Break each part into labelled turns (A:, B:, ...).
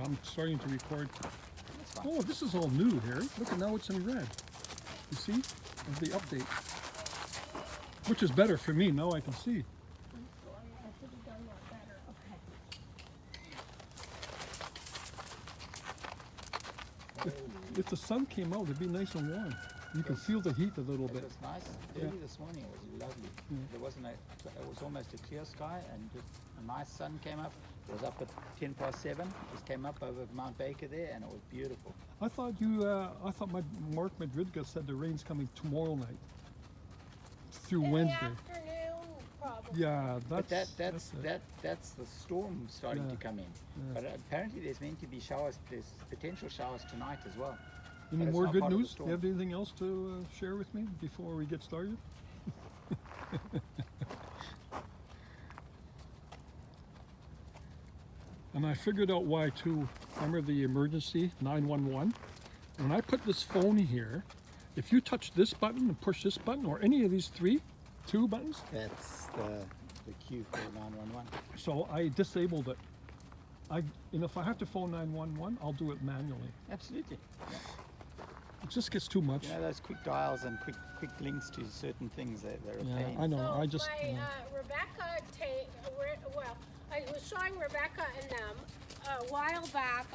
A: I'm starting to record.
B: That's fine.
A: Oh, this is all new, Harry. Look at now it's in red. You see? Of the update. Which is better for me. Now I can see.
C: I'm sorry, I should have done that better. Okay.
A: If the sun came out, it'd be nice and warm. You can feel the heat a little
B: It
A: bit.
B: was nice.
A: Yeah.
B: Early this morning it was lovely.
A: Yeah.
B: There wasn't it was almost a clear sky and just a nice sun came up. It was up at 7:10. Just came up over Mount Baker there and it was beautiful.
A: I thought Mark Madridka said the rain's coming tomorrow night through
C: In
A: Wednesday.
C: the afternoon, probably.
A: Yeah,
B: But
A: that's it.
B: that's the storm starting
A: Yeah.
B: to come in.
A: Yeah.
B: But apparently there's meant to be showers. There's potential showers tonight as well.
A: Any
B: but it's
A: more
B: not
A: good
B: part of the
A: news? Do
B: storm.
A: you have anything else to share with me before we get started? And I figured out why too. Remember the emergency 911? When I put this phone here, if you touch this button and push this button, or any of these two buttons,
B: That's the cue for 911.
A: so I disabled it. If I have to phone 911, I'll do it manually.
B: Absolutely.
A: It just gets too much.
B: You know those quick dials and quick links to certain things. They're a
A: Yeah,
B: pain.
A: I know.
C: So
A: I just.
C: my, Rebecca, well, I was showing Rebecca and them a while back.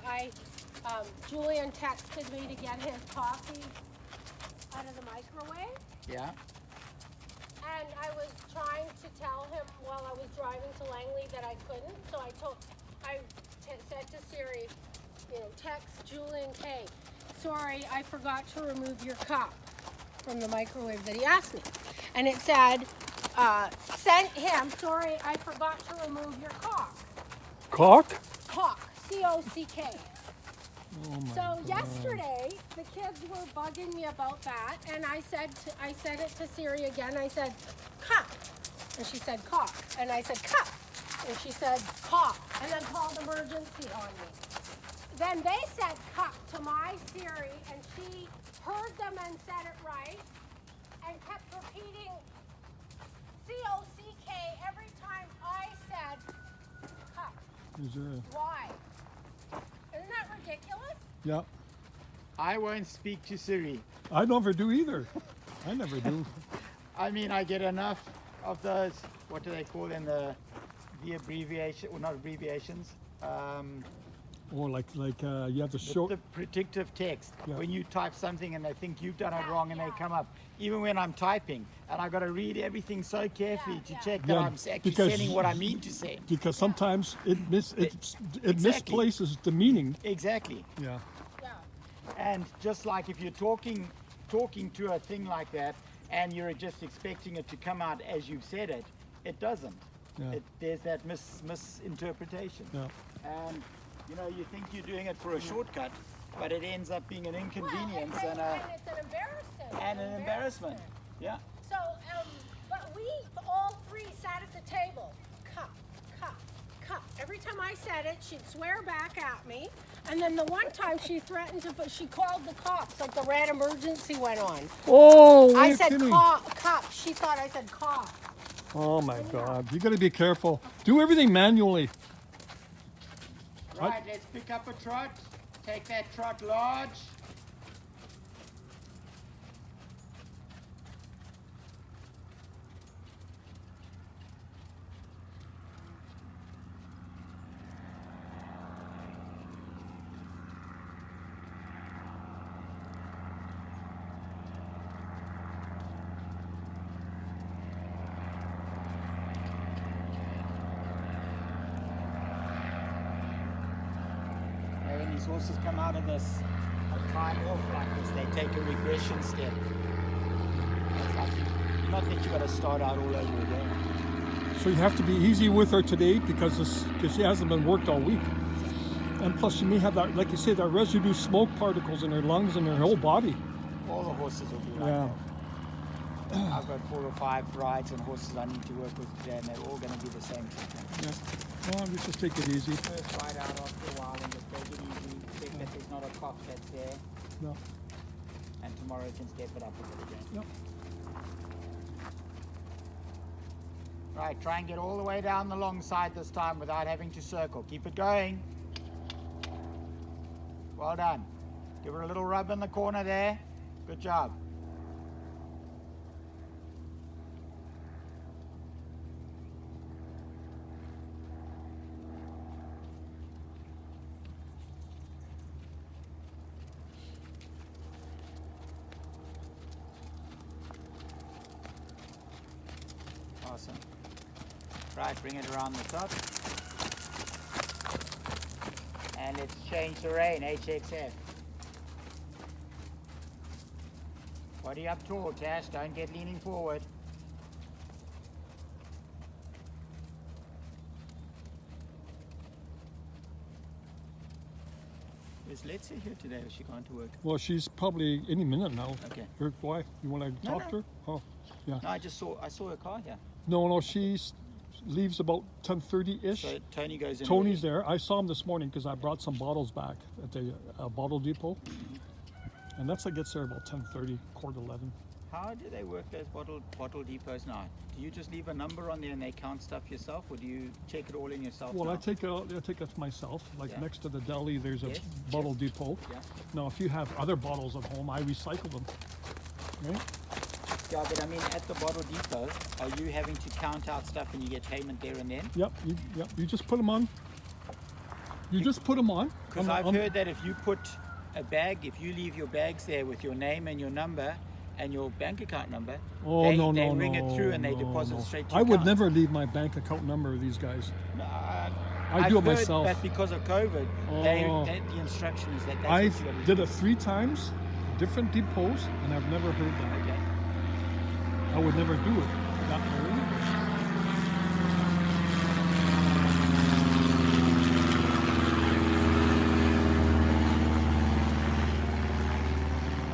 C: Julian texted me to get his coffee out of the microwave,
B: Yeah.
C: and I was trying to tell him while I was driving to Langley that I couldn't. So I said to Siri, text Julian K. Sorry, I forgot to remove your cup from the microwave that he asked me. And it said, sent him, sorry, I forgot to remove your cock.
A: Cock?
C: Cock, C-O-C-K.
A: Oh my
C: So
A: God.
C: yesterday, the kids were bugging me about that, and I said it to Siri again. I said, cup. And she said, cock. And I said, cup. And she said, cock. And then called emergency on me. Then they said cup to my Siri, and she heard them and said it right, and kept repeating C-O-C-K every time I said cup.
A: Is there
C: Why? Isn't that ridiculous?
A: yeah.
B: I won't speak to Siri.
A: I never do either. I never do.
B: I mean, I get enough of those. What do they call them? The abbreviation, or not abbreviations.
A: Or like you have to
B: The,
A: show.
B: the predictive text.
A: Yeah.
B: When you type something and they think you've done it wrong and they come up. Even when I'm typing and I've got to read everything so carefully to check that
A: Yeah,
B: I'm actually
A: because-
B: sending what I mean to send.
A: Because sometimes it
B: Exactly.
A: misplaces the meaning.
B: Exactly.
A: Yeah.
C: Yeah.
B: And just like if you're talking to a thing like that and you're just expecting it to come out as you've said it, it doesn't.
A: Yeah.
B: There's that misinterpretation.
A: Yeah.
B: And you think you're doing it for a shortcut, but it ends up being an inconvenience
C: Well,
B: and
C: it's an embarrassment.
B: an embarrassment. Yeah.
C: So, but we all three sat at the table. Cup, cup, cup. Every time I said it, she'd swear back at me. And then the one time she threatened to, she called the cops, like the red emergency went on.
A: Oh,
C: I
A: you're
C: said
A: kidding.
C: cup. She thought I said cough.
A: Oh my God! You got to be careful. Do everything manually.
B: Right, let's pick up a trot. Take that trot large. When these horses come out of this time off like this, they take a regression step. It's like, not that you got to start out all over again.
A: So you have to be easy with her today because she hasn't been worked all week. And plus, she may have that, like you say, that residue smoke particles in her lungs and her whole body.
B: All the horses will be like
A: Yeah.
B: that. I've got 4 or 5 rides and horses I need to work with today, and they're all going to be the same treatment.
A: Yeah. Well, we just take it easy.
B: First ride out after a while and just take it easy. Check that there's not a cough that's there,
A: No.
B: and tomorrow you can step it up a bit again.
A: Yep.
B: Right, try and get all the way down the long side this time without having to circle. Keep it going. Well done. Give her a little rub in the corner there. Good job. Awesome. Right, bring it around the top. And let's change the rein, HXF. Body up tall, Tash, don't get leaning forward. Is Let's here today, or is she going to work?
A: Well, she's probably any minute now.
B: Okay.
A: Why? You want to
B: No,
A: talk
B: no.
A: to her? Oh, yeah.
B: No, I saw her car here.
A: No, she leaves about 10:30-ish.
B: So Tony goes in.
A: Tony's there. I saw him this morning because I brought some bottles back at the bottle depot. And that's like gets there about 10:30, 11:15.
B: How do they work those bottle depots now? Do you just leave a number on there and they count stuff yourself, or do you check it all in yourself?
A: Well,
B: now?
A: I take it myself. Like
B: Yeah.
A: next to the deli, there's a
B: Yes,
A: bottle
B: yes.
A: depot.
B: Yeah.
A: Now, if you have other bottles at home, I recycle them. Right?
B: Yeah, but I mean, at the bottle depot, are you having to count out stuff and you get payment there and then?
A: Yep. You just put them on. You just put them on.
B: Because I've heard that if you put a bag, if you leave your bags there with your name and your number and your bank account number,
A: Oh,
B: they
A: no,
B: ring it through and they
A: no,
B: deposit
A: no.
B: straight to
A: I
B: your
A: would
B: account.
A: never leave my bank account number of these guys.
B: No,
A: I do it myself.
B: But because of COVID,
A: Oh.
B: the instruction is that that's
A: I
B: what you got to
A: did
B: do.
A: it 3 times, different depots, and I've never heard that.
B: Okay.
A: I would never do it that way.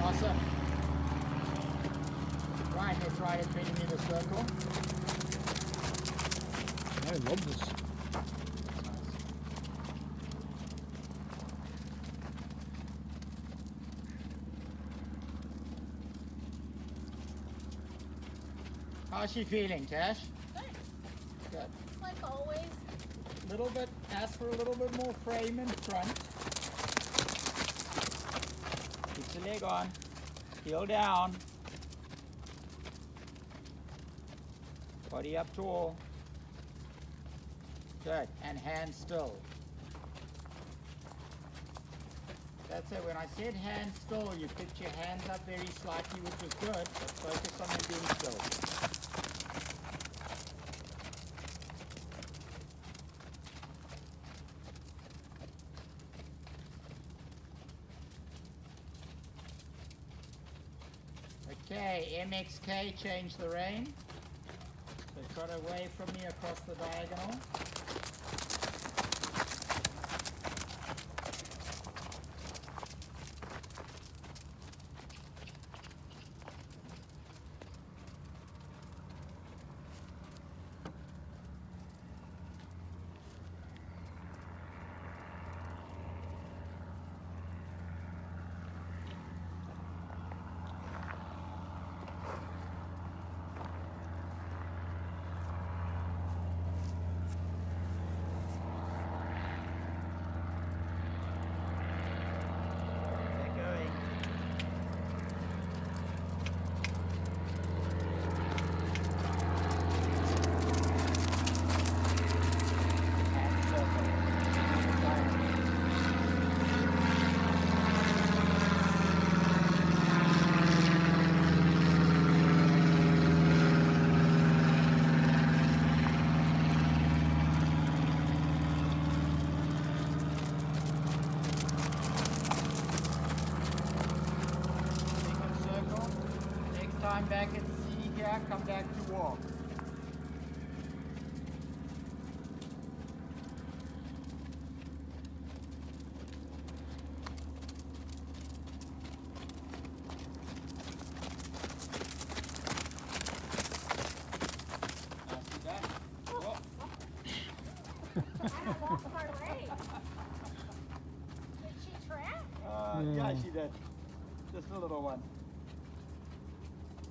B: Awesome. Right, let's ride a 20-meter circle.
A: I love this.
B: How's she feeling, Tash? Good.
C: Like always.
B: Little bit, ask for a little bit more frame in front. Keep the leg on. Heel down. Body up tall. Good. And hands still. That's it. When I said hands still, you picked your hands up very slightly, which was good, but focus on them being still. Okay, MXK, change the rein. So trot away from me across the diagonal. Get going. And circle. Second circle. Next time back at C here, come back to walk. Now see that? Whoa.
C: I lost my rein. Did she trap?
B: Yeah, she did. Just a little one.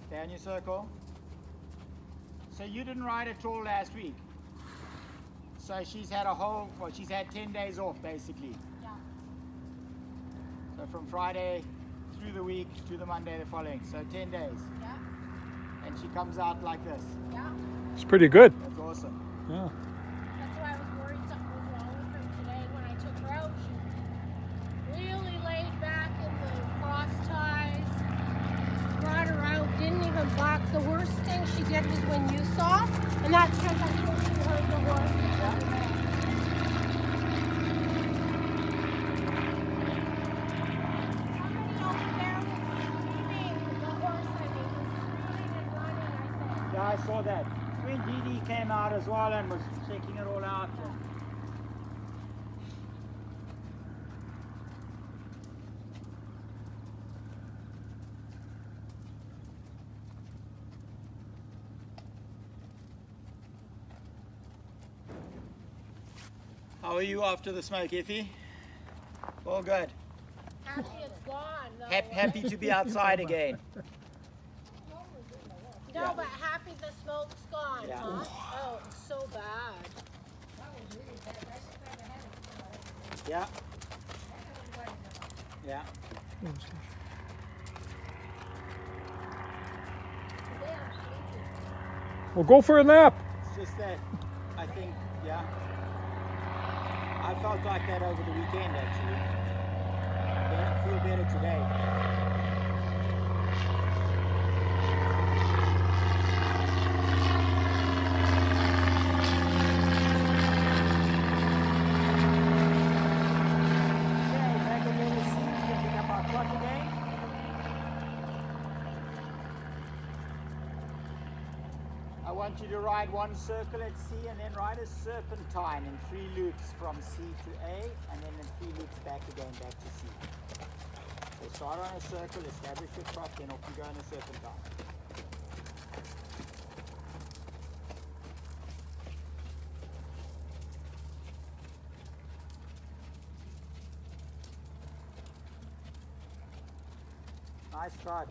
B: Can you circle? So you didn't ride at all last week. So she's had she's had 10 days off basically.
C: Yeah.
B: So from Friday through the week to the Monday the following. So 10 days.
C: Yeah.
B: And she comes out like this.
C: Yeah.
A: It's pretty good.
B: That's awesome.
A: Yeah.
C: That's why I was worried something was wrong with her today when I took her out. She really laid back in the cross ties. Brought her out, didn't even bark. The worst thing she did was when you saw, and that's because I pushing her the horse. Somebody over there was screaming, the horse, I mean, was screaming and running, I think.
B: Yeah, I saw that. When Dee Dee came out as well and was checking it all out. How are you after the smoke, Iffy? All good.
C: Happy it's gone, though.
B: Happy to be outside again.
C: No, but happy the smoke's gone,
B: Yeah.
C: huh? Oh, it's so bad.
B: Yeah. Yeah.
A: Well, go for a nap.
B: It's just that I think, yeah. I felt like that over the weekend actually. I feel better today. Okay, back in little C, picking up our trot again. I want you to ride one circle at C and then ride a serpentine in 3 loops from C to A and then in 3 loops back again back to C. So start on a circle, establish your trot, then off you go on a serpentine. Nice trot.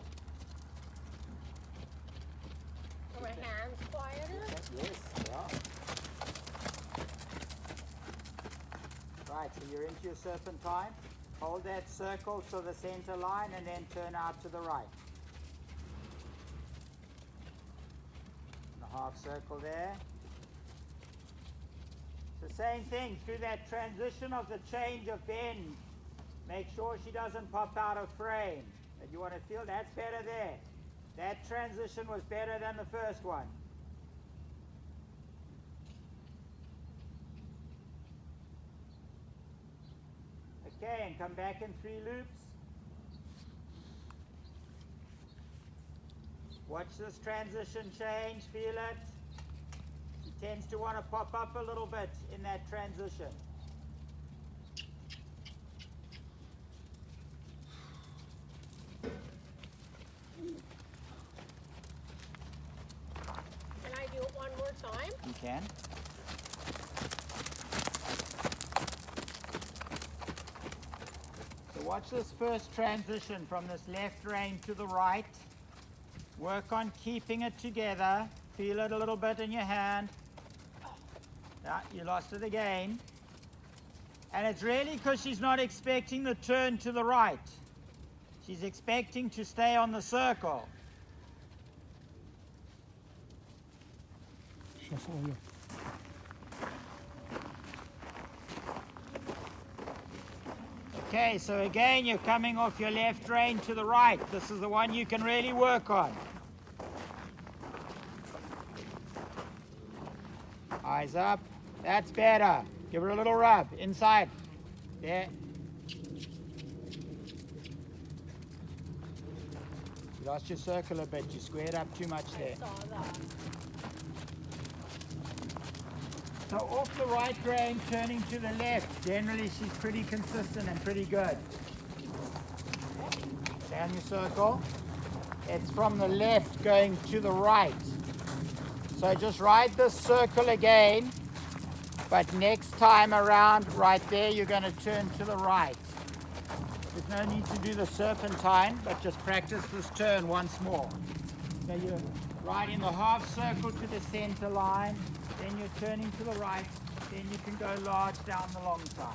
C: Are my hands quieter?
B: Yes, yeah. Right, so you're into your serpentine. Hold that circle to the center line and then turn out to the right. And a half circle there. It's the same thing through that transition of the change of bend. Make sure she doesn't pop out of frame. And you want to feel that's better there. That transition was better than the first one. Okay, and come back in 3 loops. Watch this transition change, feel it. She tends to want to pop up a little bit in that transition.
C: Can I do it one more time?
B: You can. So watch this first transition from this left rein to the right. Work on keeping it together. Feel it a little bit in your hand. Yeah, you lost it again. And it's really because she's not expecting the turn to the right. She's expecting to stay on the circle.
A: Shuffle, yeah.
B: Okay, so again, you're coming off your left rein to the right. This is the one you can really work on. Eyes up. That's better. Give her a little rub. Inside. There. You lost your circle a bit. You squared up too much there.
C: Saw that.
B: So off the right rein, turning to the left. Generally, she's pretty consistent and pretty good. Down your circle. It's from the left going to the right. So just ride this circle again, but next time around, right there, you're going to turn to the right. There's no need to do the serpentine, but just practice this turn once more. So you're riding the half circle to the center line, then you're turning to the right, then you can go large down the long side.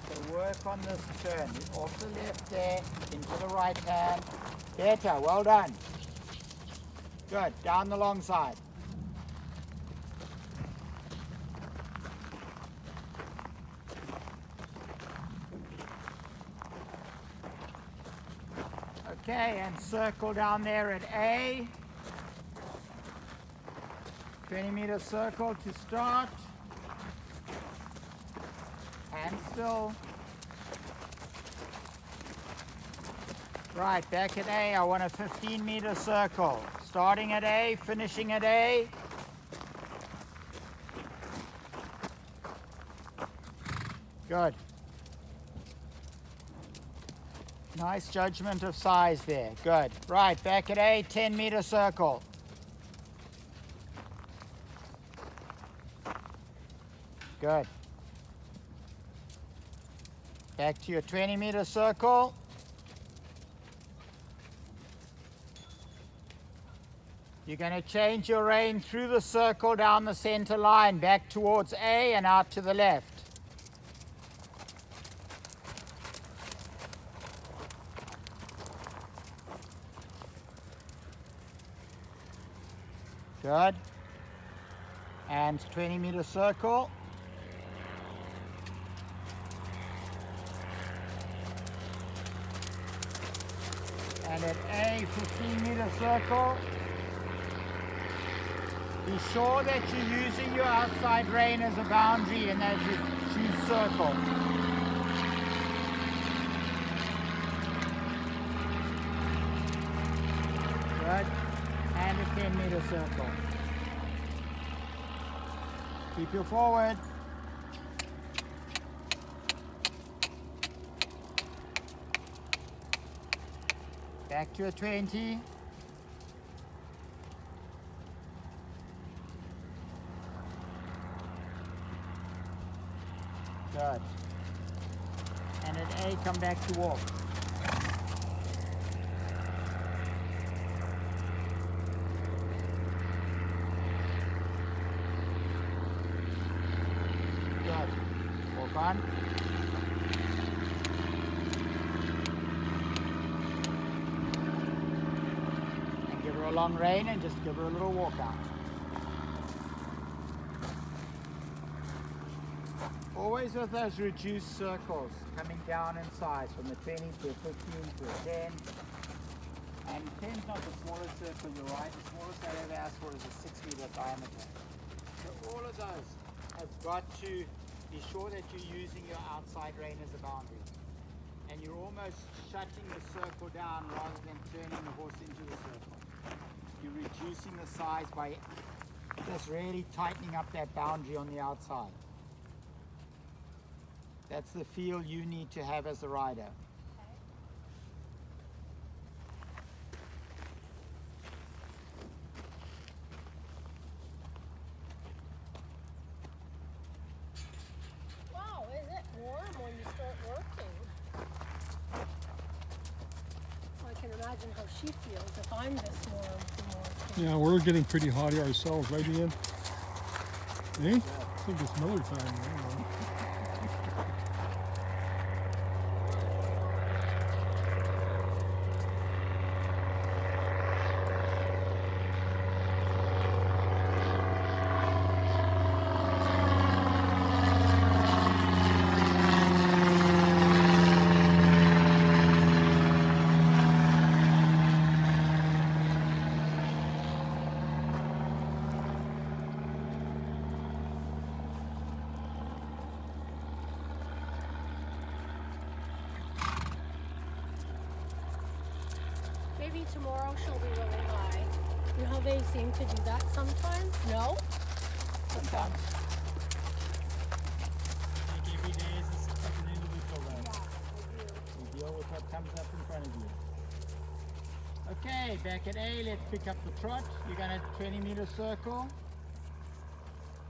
B: So work on this turn. Off the left there, into the right hand. Better, well done. Good, down the long side. Okay, and circle down there at A. 20-meter circle to start. And still. Right, back at A, I want a 15-meter circle. Starting at A, finishing at A. Good. Nice judgment of size there. Good. Right, back at A, 10-meter circle. Good. Back to your 20-meter circle. You're going to change your rein through the circle down the center line, back towards A and out to the left. Good. And 20-meter circle. And at A, 15-meter circle. Be sure that you're using your outside rein as a boundary and as you choose circle. Good. And a 10-meter circle. Keep your forward. Back to a 20. Good. And at A, come back to walk. Good. Walk on. And give her a long rein and just give her a little walk out. Always with those reduced circles coming down in size from a 20 to a 15 to a 10. And 10 is not the smallest circle, you're right. The smallest I ever asked for is a 6-meter diameter. So all of those have got to be sure that you're using your outside rein as a boundary. And you're almost shutting the circle down rather than turning the horse into the circle. You're reducing the size by just really tightening up that boundary on the outside. That's the feel you need to have as a rider.
C: Wow, is it warm when you start working? I can imagine how she feels if I'm this warm from working.
A: Yeah, we're getting pretty hot here ourselves, right, Ian? Eh? I think it's Miller time. I don't know.
C: Maybe tomorrow she'll be really high. You know how they seem to do that sometimes? No?
B: Sometimes.
D: I think every day is an individual
C: Yeah,
D: round.
C: I do.
B: You deal with what comes up in front of you. Okay, back at A, let's pick up the trot. You're going to 20-meter circle.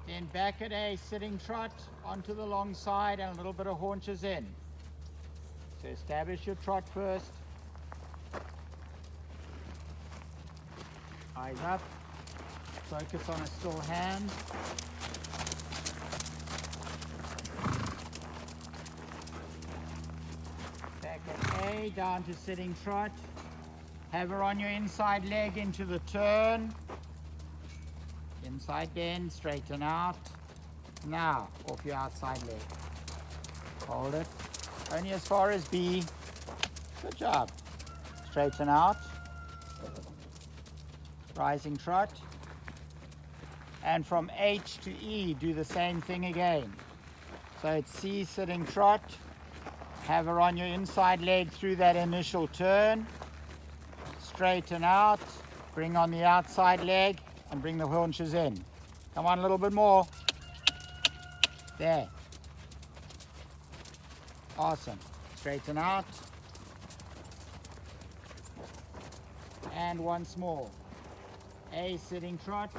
B: Then back at A, sitting trot onto the long side and a little bit of haunches in. So establish your trot first. Eyes up. Focus on a still hand. A down to sitting trot. Have her on your inside leg into the turn. Inside bend, straighten out. Now, off your outside leg. Hold it. Only as far as B. Good job. Straighten out. Rising trot. And from H to E, do the same thing again. So it's C, sitting trot. Have her on your inside leg through that initial turn. Straighten out. Bring on the outside leg and bring the haunches in. Come on, a little bit more. There. Awesome. Straighten out. And once more. A, sitting trot.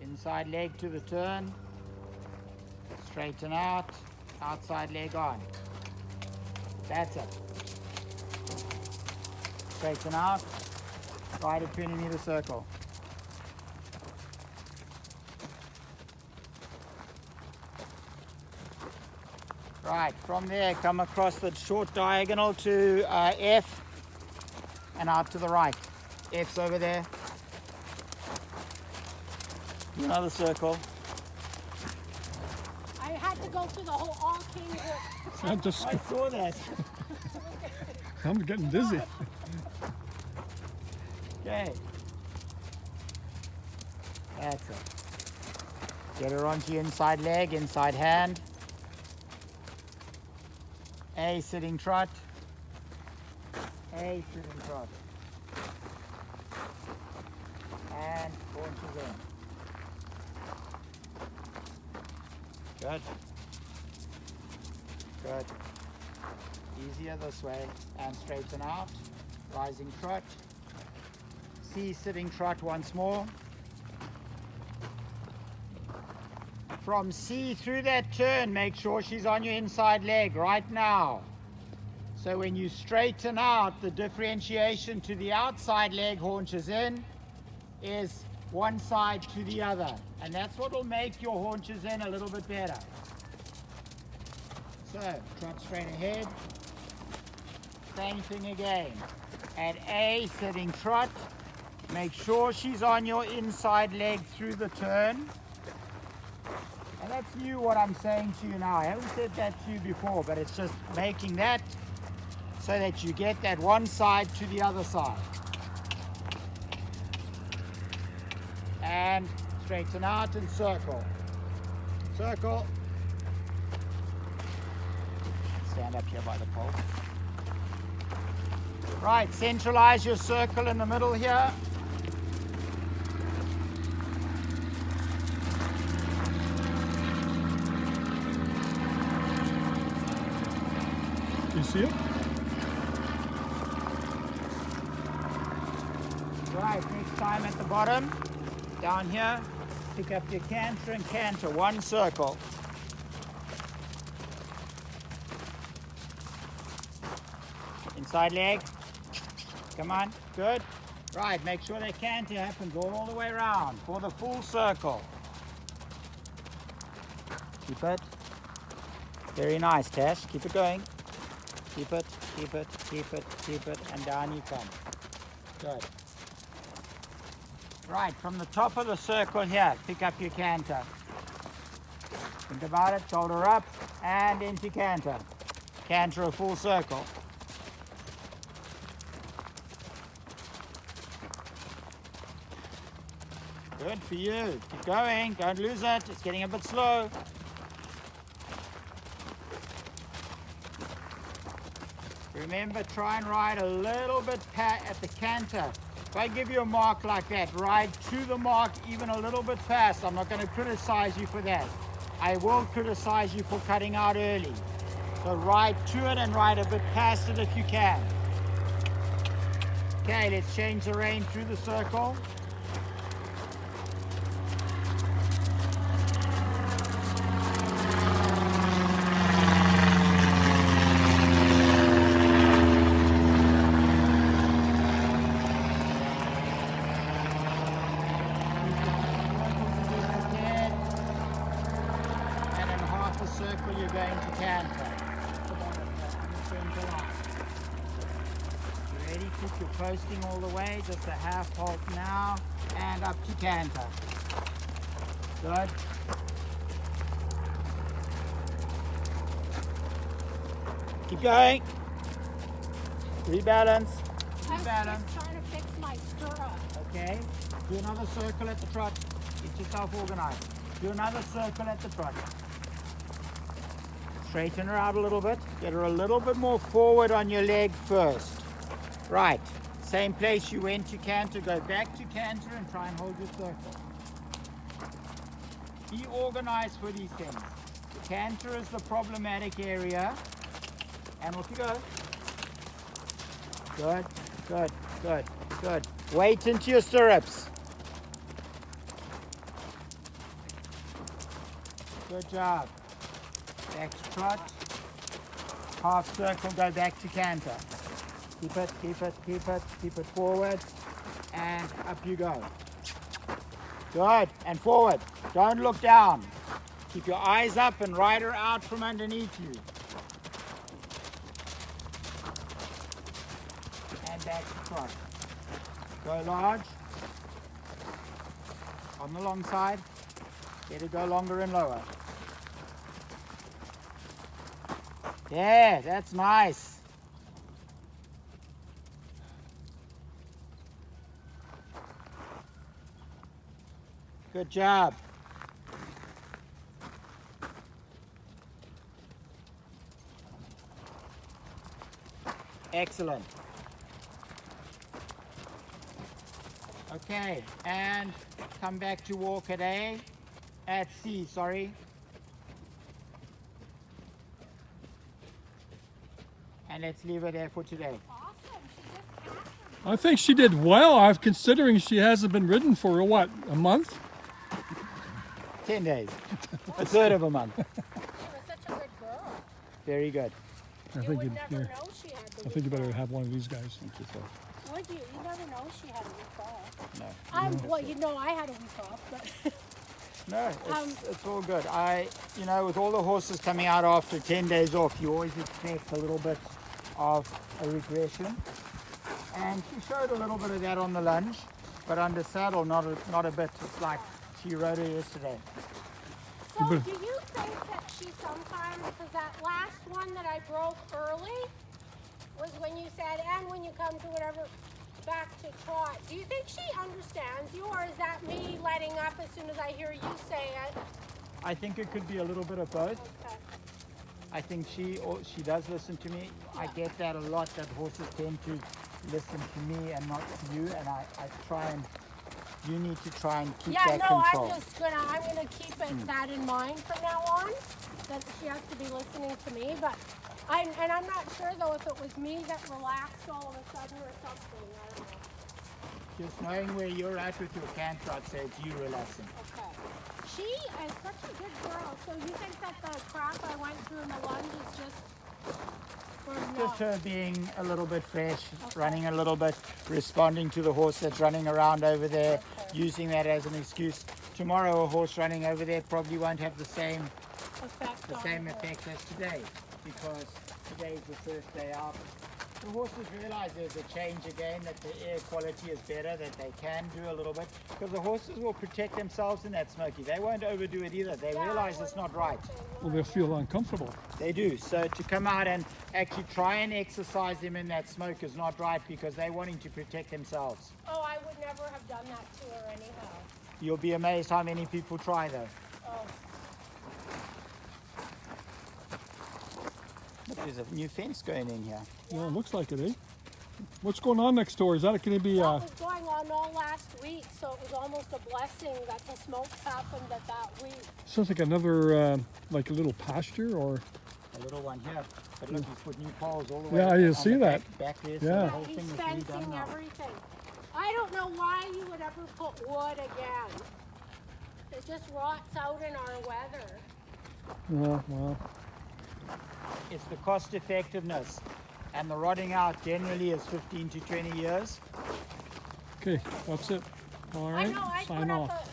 B: Inside leg to the turn. Straighten out. Outside leg on. That's it. Straighten out. Right at 20 meter circle. Right, from there come across the short diagonal to F and out to the right. F's over there. Do another circle.
C: I had to go through the whole all king hook.
A: I just,
B: I saw that.
A: I'm getting dizzy.
B: Okay. That's it. Get her onto your inside leg, inside hand. A, sitting trot. A, sitting trot. And haunches in. Good. Good. Easier this way. And straighten out. Rising trot. C, sitting trot once more. From C through that turn, make sure she's on your inside leg right now. So when you straighten out, the differentiation to the outside leg haunches in is one side to the other. And that's what will make your haunches in a little bit better. So, trot straight ahead. Same thing again. At A, sitting trot, make sure she's on your inside leg through the turn. And that's new what I'm saying to you now. I haven't said that to you before, but it's just making that so that you get that one side to the other side. And straighten out and circle. Circle. Stand up here by the pole. Right, centralize your circle in the middle here.
A: You see it?
B: Right, next time at the bottom, down here, pick up your canter and canter, one circle. Inside leg. Come on, good. Right, make sure that canter happens all the way around for the full circle. Keep it. Very nice, Tash. Keep it going. Keep it, keep it, keep it, keep it, and down you come. Good. Right, from the top of the circle here, pick up your canter. Think about it, shoulder up, and into canter. Canter a full circle. Good for you. Keep going, don't lose it, it's getting a bit slow. Remember, try and ride a little bit at the canter. If I give you a mark like that, ride to the mark even a little bit fast. I'm not going to criticize you for that. I will criticize you for cutting out early. So ride to it and ride a bit past it if you can. Okay, let's change the rein through the circle. circle, you're going to Canter. You ready? Keep your posting all the way. Just a half halt now. And up to Canter. Good. Keep going. Rebalance.
C: I was
B: Rebalance.
C: just trying to fix my stirrup.
B: Okay. Do another circle at the trot. Get yourself organized. Do another circle at the trot. Straighten her out a little bit. Get her a little bit more forward on your leg first. Right. Same place you went to canter. Go back to canter and try and hold your circle. Be organized for these things. The canter is the problematic area. And off you go. Good, good, good, good. Weight into your stirrups. Good job. Back to trot. Half circle, go back to canter. Keep it, keep it, keep it, keep it forward. And up you go. Good, and forward. Don't look down. Keep your eyes up and ride her out from underneath you. And back to trot. Go large. On the long side. Let it go longer and lower. Yeah, that's nice. Good job. Excellent. Okay, and come back to walk at A, at C, sorry. And let's leave it there for today.
C: Awesome. She just passed her.
A: I think she did well. I'm considering she hasn't been ridden for what, a month?
B: 10 days. A third of a month.
C: She was such a good girl.
B: Very good.
A: I
C: You
A: think
C: would
A: you,
C: never
A: yeah,
C: know she had the
A: I think you
C: week
A: better
C: off.
A: have one of these guys.
B: Thank you, sir.
C: Would you? You never know she had a week off.
B: No.
C: Well, you know I had a week off, but
B: No, it's all good. You know, with all the horses coming out after 10 days off, you always expect a little bit of a regression. And she showed a little bit of that on the lunge, but under saddle, not a bit. It's like she rode her yesterday.
C: So
A: But-
C: do you think that she sometimes, because that last one that I broke early was when you said, and when you come to whatever, back to trot, do you think she understands you, or is that me letting up as soon as I hear you say it?
B: I think it could be a little bit of both.
C: Okay.
B: I think she does listen to me. I get that a lot, that horses tend to listen to me and not to you, and I try and, you need to try and keep
C: Yeah,
B: that
C: no,
B: control.
C: I'm gonna keep it, that in mind from now on, that she has to be listening to me, but I'm not sure though if it was me that relaxed all of a sudden or something, I don't know.
B: Just knowing where you're at with your canter, I'd say it's you relaxing.
C: Okay. She is such a good girl, so you think that the crap I went through in the lunge is just for
B: Just
C: no?
B: her being a little bit fresh,
C: Okay.
B: running a little bit, responding to the horse that's running around over there,
C: Okay.
B: using that as an excuse. Tomorrow a horse running over there probably won't have the same
C: Effect on her.
B: effect as today, because today is the first day out. The horses realize there's a change again, that the air quality is better, that they can do a little bit, because the horses will protect themselves in that smoky. They won't overdo it either. They realize it's not right.
A: Well, they'll feel uncomfortable.
B: They do. So to come out and actually try and exercise them in that smoke is not right, because they're wanting to protect themselves.
C: Oh, I would never have done that to her anyhow.
B: You'll be amazed how many people try though.
C: Oh,
B: But there's a new fence going in here.
A: Yeah, it looks like it, eh? What's going on next door? Is that going to be,
C: that was going on all last week, so it was almost a blessing that the smokes happened that week.
A: sounds like another, like a little pasture or,
B: A little one here. But look, he's put new poles all the way.
A: Yeah,
B: up
A: you
B: on
A: see
B: the
A: that.
B: Back there, so
A: Yeah.
B: the whole
C: He's
B: thing is
C: fencing
B: redone now.
C: everything. I don't know why you would ever put wood again. It just rots out in our weather.
A: well,
B: It's the cost effectiveness. And the rotting out generally is 15 to 20 years.
A: okay, that's it. All
C: I
A: right,
C: know, I
A: sign
C: put
A: off.
C: up